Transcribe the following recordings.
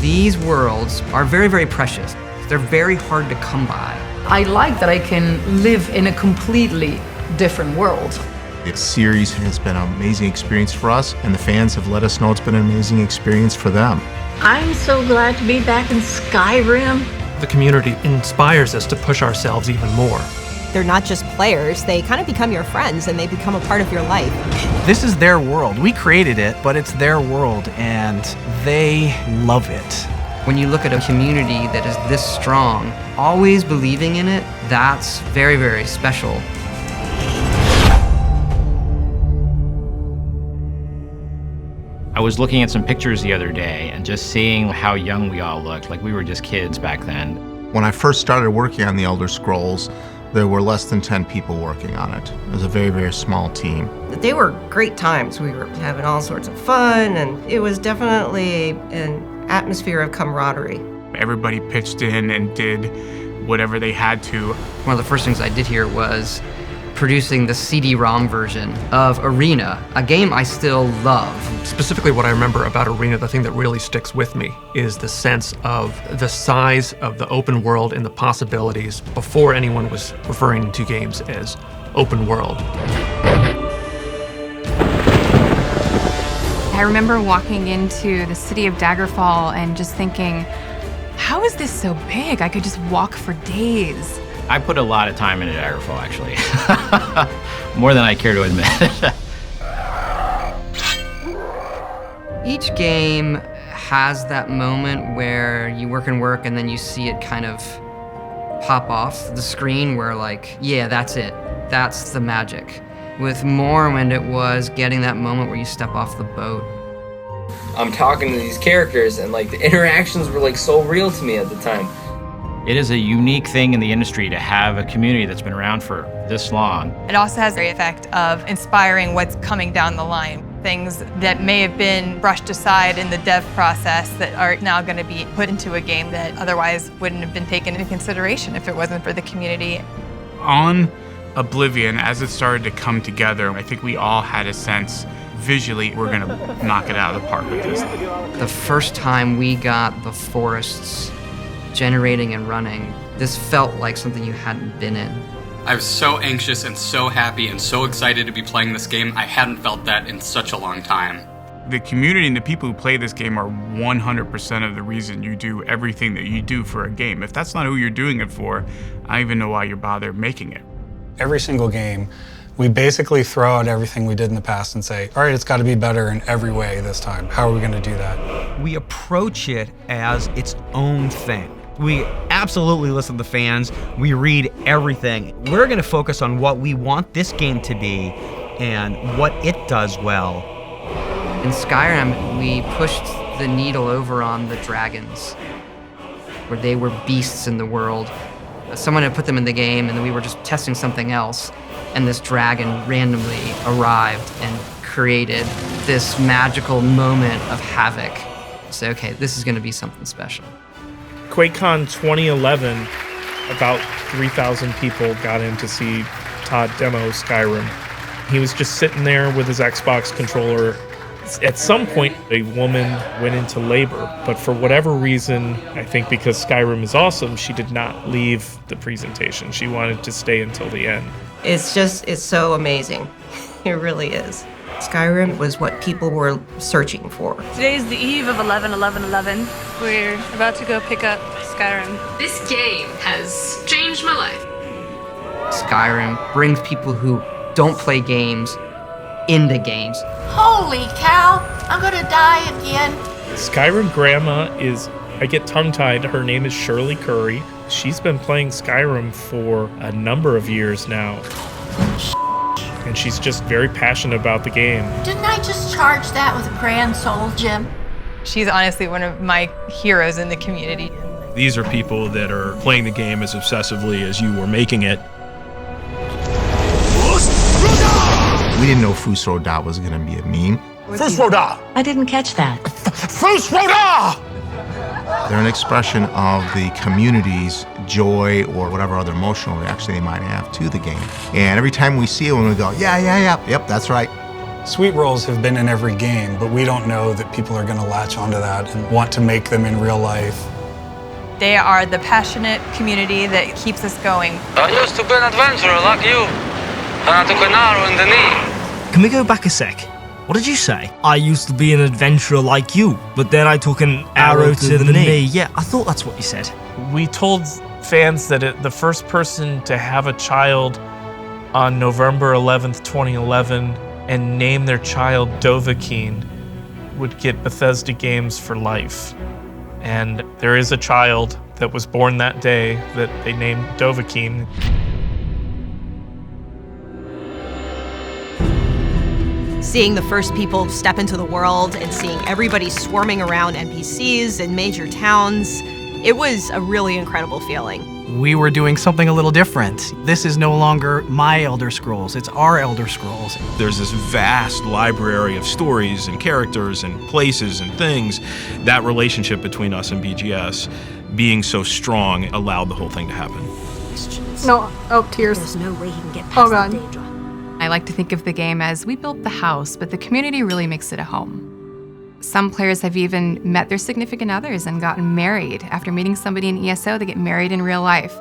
These worlds are very, very precious. They're very hard to come by. I like that I can live in a completely different world. The series has been an amazing experience for us, and the fans have let us know it's been an amazing experience for them. I'm so glad to be back in Skyrim. The community inspires us to push ourselves even more. They're not just players, they kind of become your friends and they become a part of your life. This is their world. We created it, but it's their world and they love it. When you look at a community that is this strong, always believing in it, that's very, very special. I was looking at some pictures the other day and just seeing how young we all looked, like we were just kids back then. When I first started working on the Elder Scrolls, there were less than 10 people working on it. It was a very, very small team. They were great times. We were having all sorts of fun, and it was definitely an atmosphere of camaraderie. Everybody pitched in and did whatever they had to. One of the first things I did here was producing the CD-ROM version of Arena, a game I still love. Specifically what I remember about Arena, the thing that really sticks with me is the sense of the size of the open world and the possibilities before anyone was referring to games as open world. I remember walking into the city of Daggerfall and just thinking, how is this so big? I could just walk for days. I put a lot of time into Daggerfall, actually. More than I care to admit. Each game has that moment where you work and then you see it kind of pop off the screen where like, yeah, that's it. That's the magic. With Morrowind, it was getting that moment where you step off the boat. I'm talking to these characters and like the interactions were like so real to me at the time. It is a unique thing in the industry to have a community that's been around for this long. It also has the effect of inspiring what's coming down the line. Things that may have been brushed aside in the dev process that are now going to be put into a game that otherwise wouldn't have been taken into consideration if it wasn't for the community. On Oblivion, as it started to come together, I think we all had a sense visually we're going to knock it out of the park with this. The first time we got the forests generating and running, this felt like something you hadn't been in. I was so anxious and so happy and so excited to be playing this game. I hadn't felt that in such a long time. The community and the people who play this game are 100% of the reason you do everything that you do for a game. If that's not who you're doing it for, I don't even know why you're bothered making it. Every single game, we basically throw out everything we did in the past and say, all right, it's got to be better in every way this time. How are we going to do that? We approach it as its own thing. We absolutely listen to the fans. We read everything. We're going to focus on what we want this game to be and what it does well. In Skyrim, we pushed the needle over on the dragons, where they were beasts in the world. Someone had put them in the game, and then we were just testing something else, and this dragon randomly arrived and created this magical moment of havoc. So, okay, this is going to be something special. QuakeCon 2011, about 3,000 people got in to see Todd demo Skyrim. He was just sitting there with his Xbox controller. At some point, a woman went into labor, but for whatever reason, I think because Skyrim is awesome, she did not leave the presentation. She wanted to stay until the end. It's so amazing. It really is. Skyrim was what people were searching for. Today's the eve of 11/11/11. We're about to go pick up Skyrim. This game has changed my life. Skyrim brings people who don't play games into games. Holy cow, I'm gonna die again. Skyrim grandma is, I get tongue-tied, her name is Shirley Curry. She's been playing Skyrim for a number of years now. And she's just very passionate about the game. Didn't I just charge that with a grand soul, Jim? She's honestly one of my heroes in the community. These are people that are playing the game as obsessively as you were making it. We didn't know Fusroda was going to be a meme. Fusroda! I didn't catch that. Fusroda! They're an expression of the community's joy or whatever other emotional reaction they might have to the game. And every time we see one, we go, yeah, yep, that's right. Sweet rolls have been in every game, but we don't know that people are going to latch onto that and want to make them in real life. They are the passionate community that keeps us going. I used to be an adventurer like you, and I took an arrow in the knee. Can we go back a sec? What did you say? I used to be an adventurer like you, but then I took an arrow to the knee. Yeah, I thought that's what you said. We told fans that the first person to have a child on November 11th, 2011, and name their child Dovahkiin would get Bethesda games for life. And there is a child that was born that day that they named Dovahkiin. Seeing the first people step into the world and seeing everybody swarming around NPCs in major towns, it was a really incredible feeling. We were doing something a little different. This is no longer my Elder Scrolls, it's our Elder Scrolls. There's this vast library of stories and characters and places and things. That relationship between us and BGS being so strong allowed the whole thing to happen. No, oh, tears. There's no way he can get past the Daedra. I like to think of the game as we built the house, but the community really makes it a home. Some players have even met their significant others and gotten married. After meeting somebody in ESO, they get married in real life.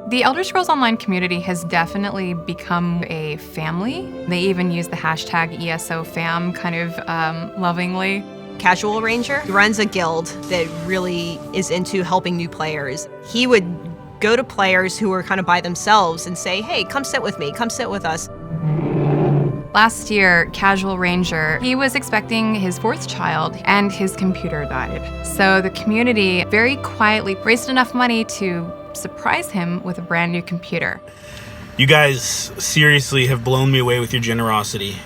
The Elder Scrolls Online community has definitely become a family. They even use the hashtag ESOFam kind of lovingly. Casual Ranger runs a guild that really is into helping new players. He would go to players who were kind of by themselves and say, hey, come sit with me, come sit with us. Last year, Casual Ranger, he was expecting his 4th child and his computer died. So the community very quietly raised enough money to surprise him with a brand new computer. You guys seriously have blown me away with your generosity.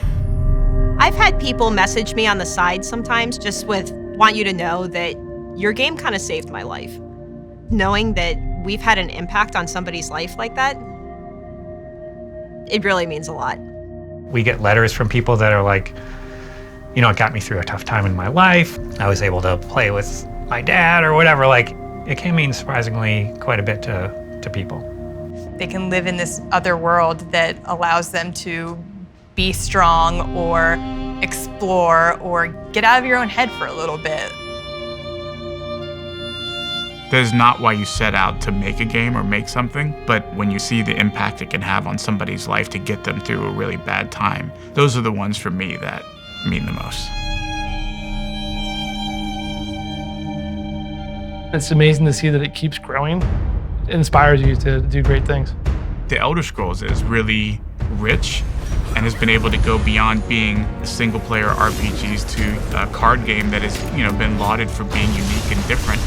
I've had people message me on the side sometimes just with, want you to know that your game kind of saved my life. Knowing that we've had an impact on somebody's life like that, it really means a lot. We get letters from people that are like, you know, it got me through a tough time in my life. I was able to play with my dad or whatever. Like, it can mean surprisingly quite a bit to people. They can live in this other world that allows them to be strong or explore or get out of your own head for a little bit. That is not why you set out to make a game or make something, but when you see the impact it can have on somebody's life to get them through a really bad time, those are the ones for me that mean the most. It's amazing to see that it keeps growing. It inspires you to do great things. The Elder Scrolls is really rich and has been able to go beyond being single-player RPGs to a card game that has, been lauded for being unique and different.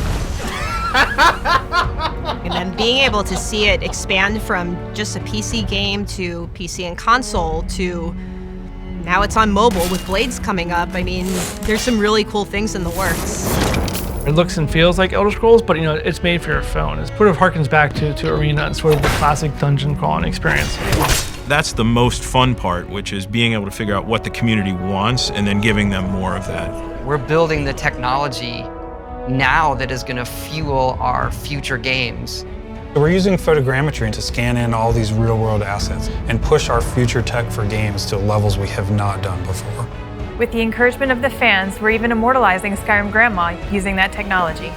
And then being able to see it expand from just a PC game to PC and console to now it's on mobile with Blades coming up. I mean, there's some really cool things in the works. It looks and feels like Elder Scrolls, but it's made for your phone. It sort of harkens back to Arena and sort of the classic dungeon crawling experience. That's the most fun part, which is being able to figure out what the community wants and then giving them more of that. We're building the technology now that is going to fuel our future games. We're using photogrammetry to scan in all these real-world assets and push our future tech for games to levels we have not done before. With the encouragement of the fans, we're even immortalizing Skyrim Grandma using that technology.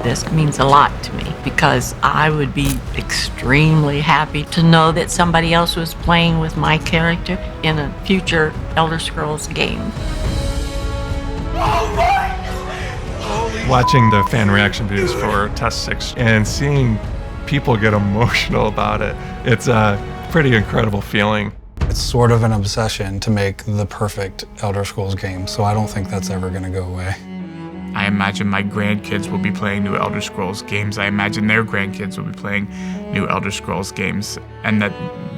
This means a lot to me because I would be extremely happy to know that somebody else was playing with my character in a future Elder Scrolls game. Watching the fan reaction videos for Test 6 and seeing people get emotional about it, it's a pretty incredible feeling. It's sort of an obsession to make the perfect Elder Scrolls game, so I don't think that's ever going to go away. I imagine my grandkids will be playing new Elder Scrolls games. I imagine their grandkids will be playing new Elder Scrolls games, and that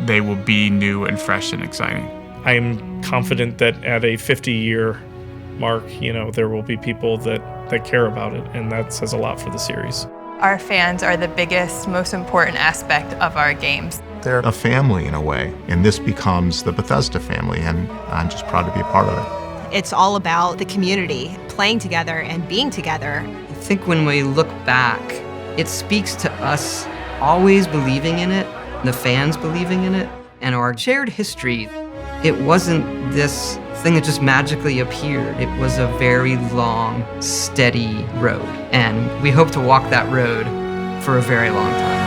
they will be new and fresh and exciting. I am confident that at a 50-year mark, there will be people that care about it, and that says a lot for the series. Our fans are the biggest, most important aspect of our games. They're a family in a way, and this becomes the Bethesda family, and I'm just proud to be a part of it. It's all about the community playing together and being together. I think when we look back, it speaks to us always believing in it, the fans believing in it, and our shared history. It wasn't this thing that just magically appeared. It was a very long, steady road, and we hope to walk that road for a very long time.